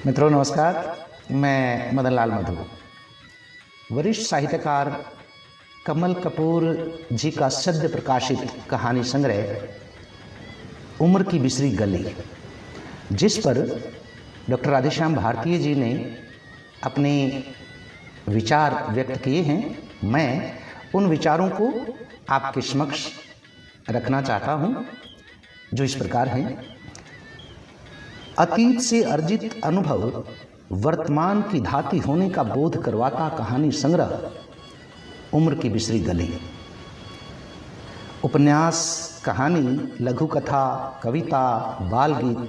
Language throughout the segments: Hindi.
मित्रों नमस्कार, मैं मदन लाल मधु। वरिष्ठ साहित्यकार कमल कपूर जी का सद्य प्रकाशित कहानी संग्रह उम्र की बिसरी गली, जिस पर डॉक्टर राधेश्याम भारती जी ने अपने विचार व्यक्त किए हैं, मैं उन विचारों को आपके समक्ष रखना चाहता हूं, जो इस प्रकार हैं। अतीत से अर्जित अनुभव वर्तमान की धाती होने का बोध करवाता कहानी संग्रह उम्र की बिसरी गली। उपन्यास, कहानी, लघु कथा, कविता, बाल गीत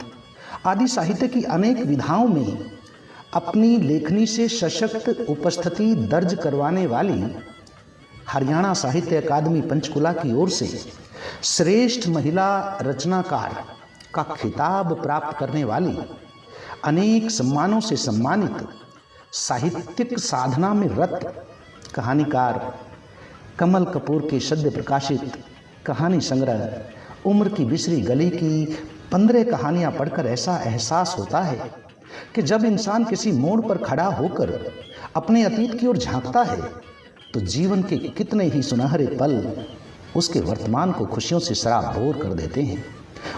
आदि साहित्य की अनेक विधाओं में अपनी लेखनी से सशक्त उपस्थिति दर्ज करवाने वाली हरियाणा साहित्य अकादमी पंचकुला की ओर से श्रेष्ठ महिला रचनाकार का खिताब प्राप्त करने वाली, अनेक सम्मानों से सम्मानित, साहित्यिक साधना में रत कहानीकार कमल कपूर के सद्य प्रकाशित कहानी संग्रह उम्र की बिसरी गली की 15 कहानियां पढ़कर ऐसा एहसास होता है कि जब इंसान किसी मोड़ पर खड़ा होकर अपने अतीत की ओर झांकता है तो जीवन के कितने ही सुनहरे पल उसके वर्तमान को खुशियों से सराबोर कर देते हैं,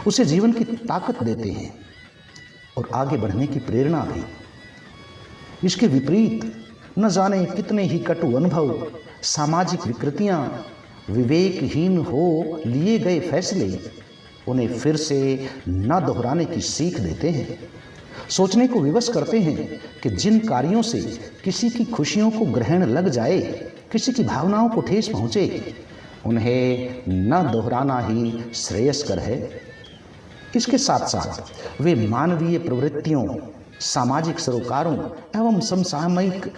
उसे जीवन की ताकत देते हैं और आगे बढ़ने की प्रेरणा भी। इसके विपरीत न जाने कितने ही कटु अनुभव, सामाजिक विकृतियां, विवेकहीन हो लिए गए फैसले उन्हें फिर से न दोहराने की सीख देते हैं। सोचने को विवश करते हैं कि जिन कार्यों से किसी की खुशियों को ग्रहण लग जाए, किसी की भावनाओं को ठेस पहुंचे, उन्हें न दोहराना ही श्रेयस्कर है। इसके साथ साथ वे मानवीय प्रवृत्तियों, सामाजिक सरोकारों एवं समसामयिक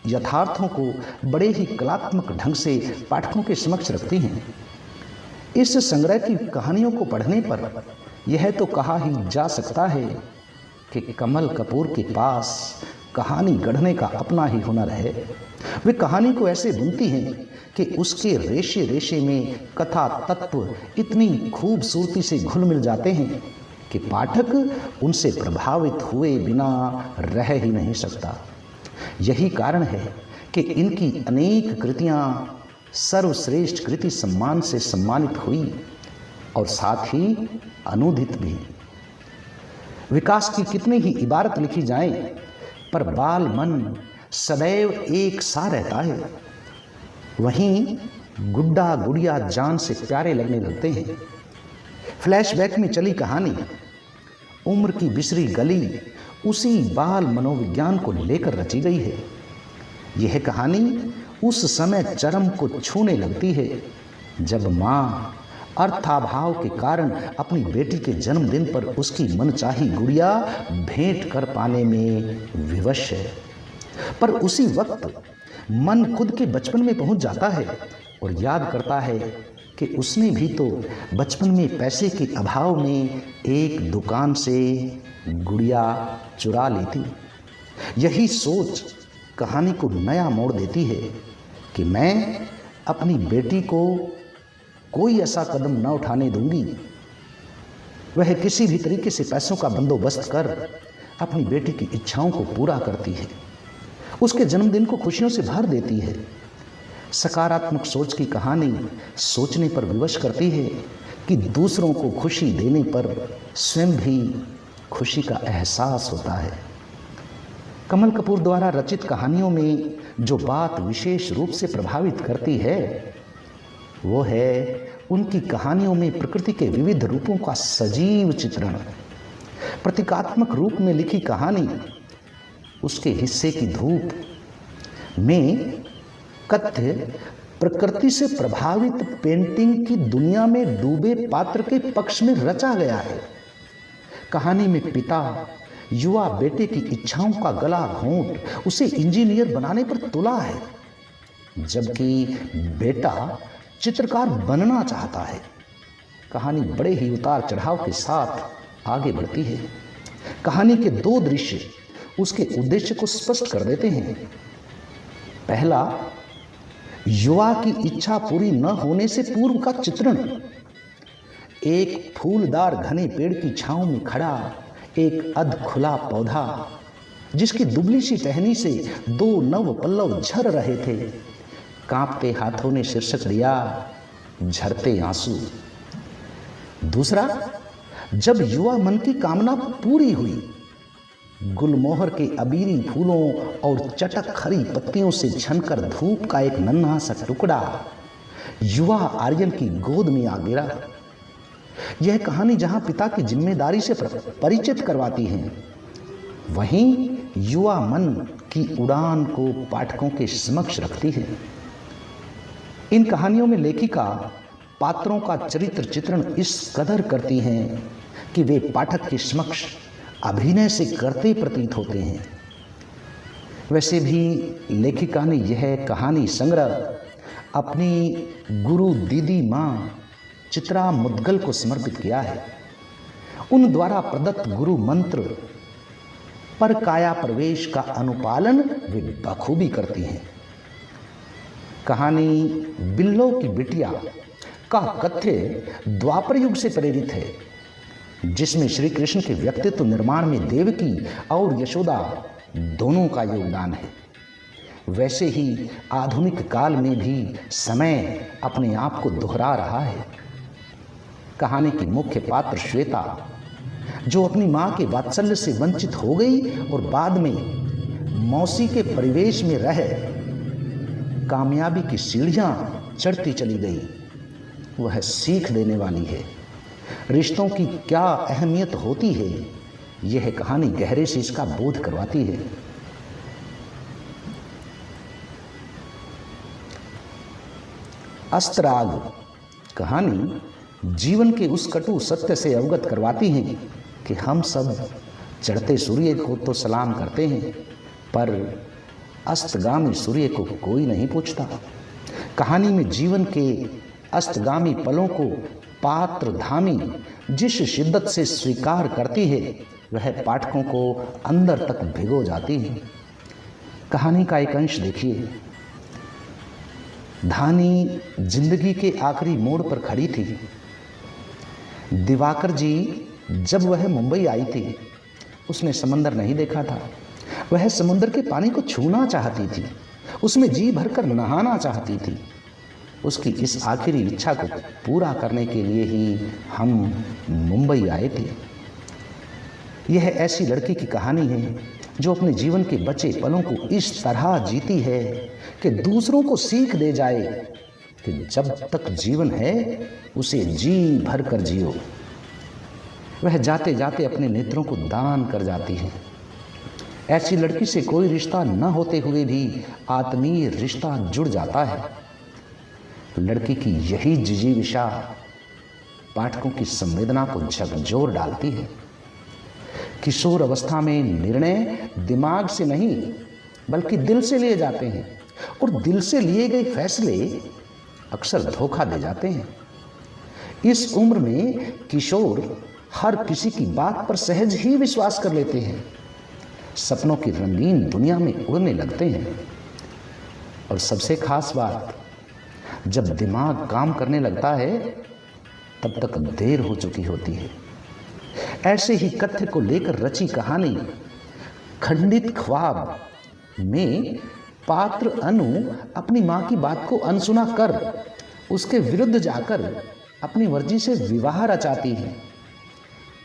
यथार्थों को बड़े ही कलात्मक ढंग से पाठकों के समक्ष रखती हैं। इस संग्रह की कहानियों को पढ़ने पर यह तो कहा ही जा सकता है कि कमल कपूर के पास कहानी गढ़ने का अपना ही हुनर है। वे कहानी को ऐसे बुनती हैं कि उसके रेशे रेशे में कथा तत्व इतनी खूबसूरती से घुल मिल जाते हैं कि पाठक उनसे प्रभावित हुए बिना रह ही नहीं सकता। यही कारण है कि इनकी अनेक कृतियां सर्वश्रेष्ठ कृति सम्मान से सम्मानित हुई और साथ ही अनुदित भी। विकास की कितनी ही इबारत लिखी जाए, पर बाल मन सदैव एक सा रहता है। वहीं गुड्डा गुड़िया जान से प्यारे लगने लगते हैं। फ्लैशबैक में चली कहानी उम्र की बिसरी गली उसी बाल मनोविज्ञान को लेकर रची गई है। यह कहानी उस समय चरम को छूने लगती है जब माँ अर्थाभाव के कारण अपनी बेटी के जन्मदिन पर उसकी मनचाही गुड़िया भेंट कर पाने में विवश है। पर उसी वक्त मन खुद के बचपन में पहुंच जाता है और याद करता है कि उसने भी तो बचपन में पैसे के अभाव में एक दुकान से गुड़िया चुरा ली थी। यही सोच कहानी को नया मोड़ देती है कि मैं अपनी बेटी को कोई ऐसा कदम न उठाने दूंगी। वह किसी भी तरीके से पैसों का बंदोबस्त कर अपनी बेटी की इच्छाओं को पूरा करती है, उसके जन्मदिन को खुशियों से भर देती है। सकारात्मक सोच की कहानी सोचने पर विवश करती है कि दूसरों को खुशी देने पर स्वयं भी खुशी का एहसास होता है। कमल कपूर द्वारा रचित कहानियों में जो बात विशेष रूप से प्रभावित करती है वो है उनकी कहानियों में प्रकृति के विविध रूपों का सजीव चित्रण। प्रतीकात्मक रूप में लिखी कहानी उसके हिस्से की धूप में कथ्य प्रकृति से प्रभावित पेंटिंग की दुनिया में डूबे पात्र के पक्ष में रचा गया है। कहानी में पिता युवा बेटे की इच्छाओं का गला घोंट उसे इंजीनियर बनाने पर तुला है, जबकि बेटा चित्रकार बनना चाहता है। कहानी बड़े ही उतार चढ़ाव के साथ आगे बढ़ती है। कहानी के दो दृश्य उसके उद्देश्य को स्पष्ट कर देते हैं। पहला, युवा की इच्छा पूरी न होने से पूर्व का चित्रण। एक फूलदार घने पेड़ की छांव में खड़ा एक अध खुला पौधा जिसकी दुबली सी टहनी से 2 नव पल्लव झर रहे थे। कांपते हाथों ने शीर्षक दिया, झरते आंसू। दूसरा, जब युवा मन की कामना पूरी हुई, गुलमोहर के अबीरी फूलों और चटक खरी पत्तियों से छनकर धूप का एक नन्हा सा टुकड़ा युवा आर्यन की गोद में आ गिरा। यह कहानी जहां पिता की जिम्मेदारी से परिचित करवाती है, वहीं युवा मन की उड़ान को पाठकों के समक्ष रखती है। इन कहानियों में लेखिका पात्रों का चरित्र चित्रण इस कदर करती हैं कि वे पाठक के समक्ष अभिनय से करते प्रतीत होते हैं। वैसे भी लेखिका ने यह कहानी संग्रह अपनी गुरु दीदी माँ चित्रा मुद्गल को समर्पित किया है। उन द्वारा प्रदत्त गुरु मंत्र पर काया प्रवेश का अनुपालन वे बखूबी करती हैं। कहानी बिल्लो की बिटिया का कथ्य द्वापर युग से प्रेरित है, जिसमें श्री कृष्ण के व्यक्तित्व निर्माण में देवकी और यशोदा दोनों का योगदान है। वैसे ही आधुनिक काल में भी समय अपने आप को दोहरा रहा है। कहानी की मुख्य पात्र श्वेता, जो अपनी मां के वात्सल्य से वंचित हो गई और बाद में मौसी के परिवेश में रह कामयाबी की सीढ़ियां चढ़ती चली गई, वह सीख देने वाली है। रिश्तों की क्या अहमियत होती है, यह कहानी गहरे से इसका बोध करवाती है। अस्त्राग कहानी जीवन के उस कटु सत्य से अवगत करवाती है कि हम सब चढ़ते सूर्य को तो सलाम करते हैं, पर अस्तगामी सूर्य को कोई नहीं पूछता। कहानी में जीवन के अस्तगामी पलों को पात्रधामी जिस शिद्दत से स्वीकार करती है, वह पाठकों को अंदर तक भिगो जाती है। कहानी का एक अंश देखिए। धानी जिंदगी के आखिरी मोड़ पर खड़ी थी। दिवाकर जी जब वह मुंबई आई थी, उसने समंदर नहीं देखा था। वह समुद्र के पानी को छूना चाहती थी, उसमें जी भरकर नहाना चाहती थी। उसकी इस आखिरी इच्छा को पूरा करने के लिए ही हम मुंबई आए थे। यह ऐसी लड़की की कहानी है जो अपने जीवन के बचे पलों को इस तरह जीती है कि दूसरों को सीख दे जाए कि जब तक जीवन है उसे जी भर कर जियो। वह जाते जाते अपने नेत्रों को दान कर जाती है। ऐसी लड़की से कोई रिश्ता न होते हुए भी आत्मीय रिश्ता जुड़ जाता है। लड़की की यही जिजीविषा पाठकों की संवेदना को झकझोर डालती है। किशोर अवस्था में निर्णय दिमाग से नहीं बल्कि दिल से लिए जाते हैं, और दिल से लिए गए फैसले अक्सर धोखा दे जाते हैं। इस उम्र में किशोर हर किसी की बात पर सहज ही विश्वास कर लेते हैं, सपनों की रंगीन दुनिया में उड़ने लगते हैं। और सबसे खास बात, जब दिमाग काम करने लगता है तब तक देर हो चुकी होती है। ऐसे ही कथ्य को लेकर रची कहानी खंडित ख्वाब में पात्र अनु अपनी मां की बात को अनसुना कर उसके विरुद्ध जाकर अपनी मर्जी से विवाह रचाती है,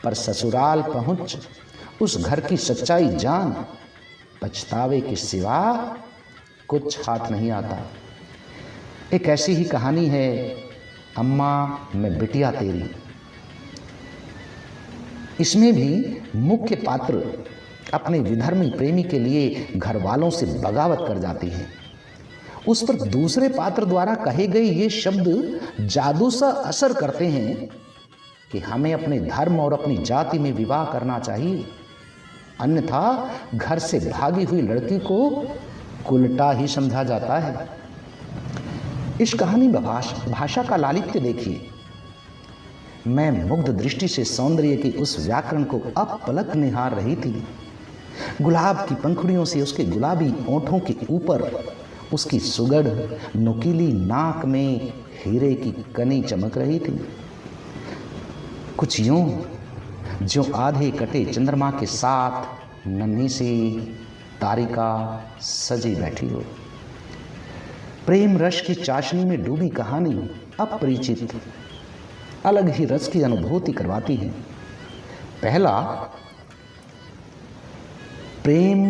पर ससुराल पहुंच उस घर की सच्चाई जान पछतावे के सिवा कुछ हाथ नहीं आता। एक ऐसी ही कहानी है अम्मा मैं बिटिया तेरी। इसमें भी मुख्य पात्र अपने विधर्मी प्रेमी के लिए घर वालों से बगावत कर जाती है। उस पर दूसरे पात्र द्वारा कहे गए ये शब्द जादू सा असर करते हैं कि हमें अपने धर्म और अपनी जाति में विवाह करना चाहिए, अन्यथा घर से भागी हुई लड़की को उल्टा ही समझा जाता है। इस कहानी में भाषा का लालित्य देखिए। मैं मुग्ध दृष्टि से सौंदर्य के उस व्याकरण को अपलक निहार रही थी। गुलाब की पंखुड़ियों से उसके गुलाबी ओंठों के ऊपर उसकी सुगढ़ नुकीली नाक में हीरे की कनी चमक रही थी। कुछ यूं जो आधे कटे चंद्रमा के साथ नन्ही सी तारिका सजी बैठी हो। प्रेम रस की चाशनी में डूबी कहानी अपरिचित अलग ही रस की अनुभूति करवाती है। पहला, प्रेम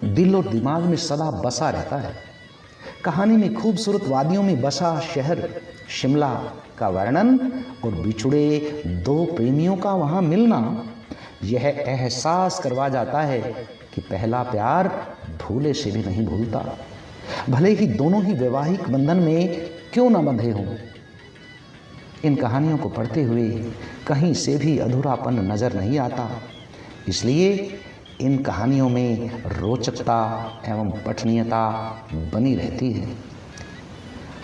दिल और दिमाग में सदा बसा रहता है। कहानी में खूबसूरत वादियों में बसा शहर शिमला का वर्णन और बिछुड़े दो प्रेमियों का वहां मिलना यह एहसास करवा जाता है कि पहला प्यार भूले से भी नहीं भूलता, भले ही दोनों ही वैवाहिक बंधन में क्यों न बंधे हों। इन कहानियों को पढ़ते हुए कहीं से भी अधूरापन नजर नहीं आता, इसलिए इन कहानियों में रोचकता एवं पठनीयता बनी रहती है।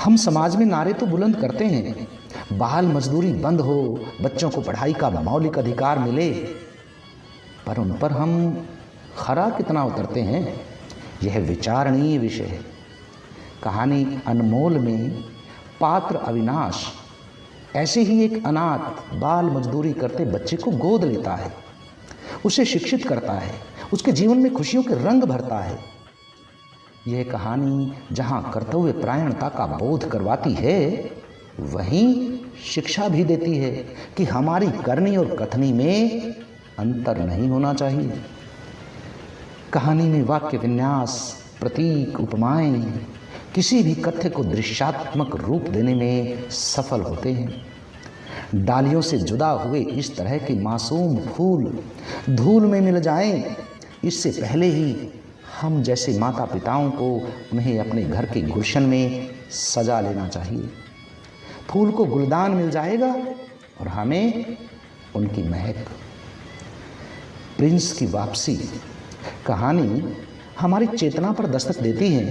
हम समाज में नारे तो बुलंद करते हैं, बाल मजदूरी बंद हो, बच्चों को पढ़ाई का मौलिक अधिकार मिले, पर उन पर हम खरा कितना उतरते हैं, यह विचारणीय विषय है। कहानी अनमोल में पात्र अविनाश ऐसे ही एक अनाथ बाल मजदूरी करते बच्चे को गोद लेता है, उसे शिक्षित करता है, उसके जीवन में खुशियों के रंग भरता है। यह कहानी जहाँ कर्तव्य परायणता का बोध करवाती है, वहीं शिक्षा भी देती है कि हमारी करनी और कथनी में अंतर नहीं होना चाहिए। कहानी में वाक्य विन्यास, प्रतीक, उपमाएं किसी भी कथ्य को दृश्यात्मक रूप देने में सफल होते हैं। डालियों से जुदा हुए इस तरह के मासूम फूल धूल में मिल जाएं, इससे पहले ही हम जैसे माता पिताओं को उन्हें अपने घर के गुलशन में सजा लेना चाहिए। फूल को गुलदान मिल जाएगा और हमें उनकी महक। प्रिंस की वापसी कहानी हमारी चेतना पर दस्तक देती है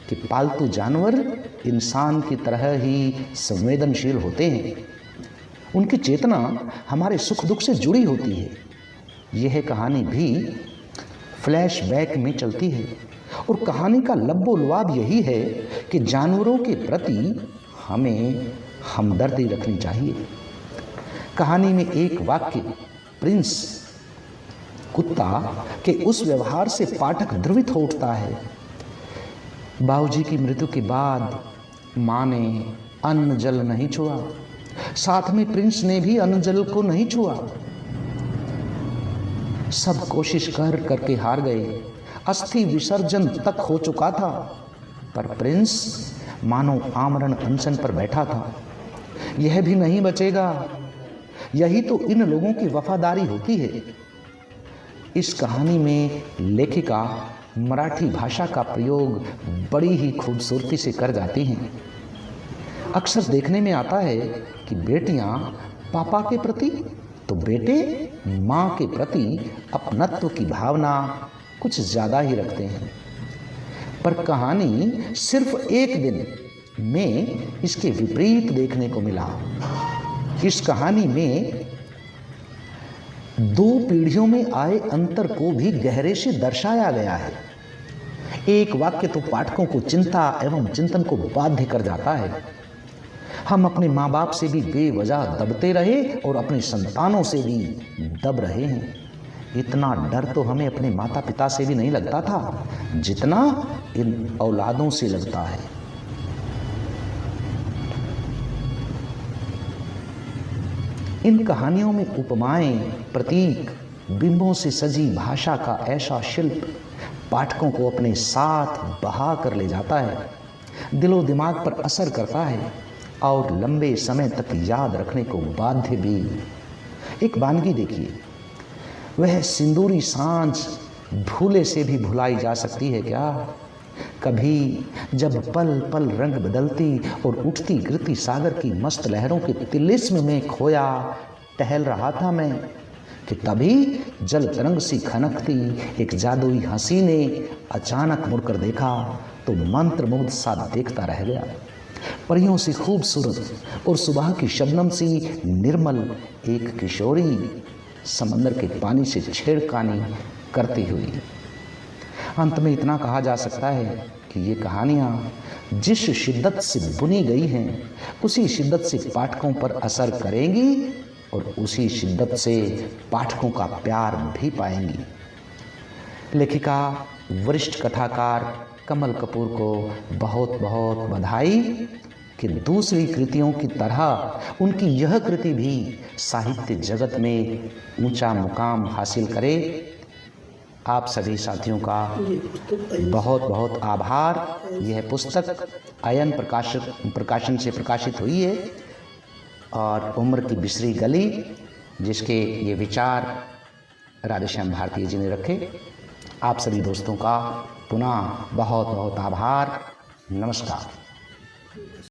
कि पालतू जानवर इंसान की तरह ही संवेदनशील होते हैं। उनकी चेतना हमारे सुख दुख से जुड़ी होती है। यह कहानी भी फ्लैशबैक में चलती है और कहानी का लब्बो-लुआब यही है कि जानवरों के प्रति हमें हमदर्दी रखनी चाहिए। कहानी में एक वाक्य प्रिंस कुत्ता के उस व्यवहार से पाठक ध्रुवित हो उठता है। बाबूजी की मृत्यु के बाद माँ ने अन्न जल नहीं छुआ, साथ में प्रिंस ने भी अन्न जल को नहीं छुआ। सब कोशिश कर करके हार गए, अस्थि विसर्जन तक हो चुका था, पर प्रिंस मानो आमरण अनशन पर बैठा था। यह भी नहीं बचेगा। यही तो इन लोगों की वफादारी होती है। इस कहानी में लेखिका मराठी भाषा का प्रयोग बड़ी ही खूबसूरती से कर जाती हैं। अक्सर देखने में आता है कि बेटियां पापा के प्रति तो बेटे माँ के प्रति अपनत्व की भावना कुछ ज़्यादा ही रखते हैं, पर कहानी सिर्फ एक दिन में इसके विपरीत देखने को मिला। इस कहानी में दो पीढ़ियों में आए अंतर को भी गहरे से दर्शाया गया है। एक वाक्य तो पाठकों को चिंता एवं चिंतन को बाध्य कर जाता है। हम अपने माँ बाप से भी बेवजह दबते रहे और अपने संतानों से भी दब रहे हैं। इतना डर तो हमें अपने माता पिता से भी नहीं लगता था जितना इन औलादों से लगता है। इन कहानियों में उपमाएं, प्रतीक, बिंबों से सजी भाषा का ऐसा शिल्प पाठकों को अपने साथ बहा कर ले जाता है, दिलो दिमाग पर असर करता है और लंबे समय तक याद रखने को बाध्य भी। एक वानगी देखिए, वह सिंदूरी सांझ भूले से भी भुलाई जा सकती है क्या? कभी जब पल पल रंग बदलती और उठती गिरती सागर की मस्त लहरों के तिलिस्म में खोया टहल रहा था मैं, कि तभी जल तरंग सी खनकती एक जादुई हंसी ने अचानक मुड़कर देखा तो मंत्र मुग्ध सा देखता रह गया। परियों से खूबसूरत और सुबह की शबनम सी निर्मल एक किशोरी समंदर के पानी से छेड़खानी करती हुई। अंत में इतना कहा जा सकता है कि ये कहानियाँ जिस शिद्दत से बुनी गई हैं उसी शिद्दत से पाठकों पर असर करेंगी और उसी शिद्दत से पाठकों का प्यार भी पाएंगी। लेखिका वरिष्ठ कथाकार कमल कपूर को बहुत बहुत बधाई कि दूसरी कृतियों की तरह उनकी यह कृति भी साहित्य जगत में ऊंचा मुकाम हासिल करे। आप सभी साथियों का बहुत बहुत आभार। यह पुस्तक अयन प्रकाशन से प्रकाशित हुई है और उम्र की बिसरी गली, जिसके ये विचार राधेश्याम भारती जी ने रखे। आप सभी दोस्तों का पुनः बहुत बहुत आभार। नमस्कार।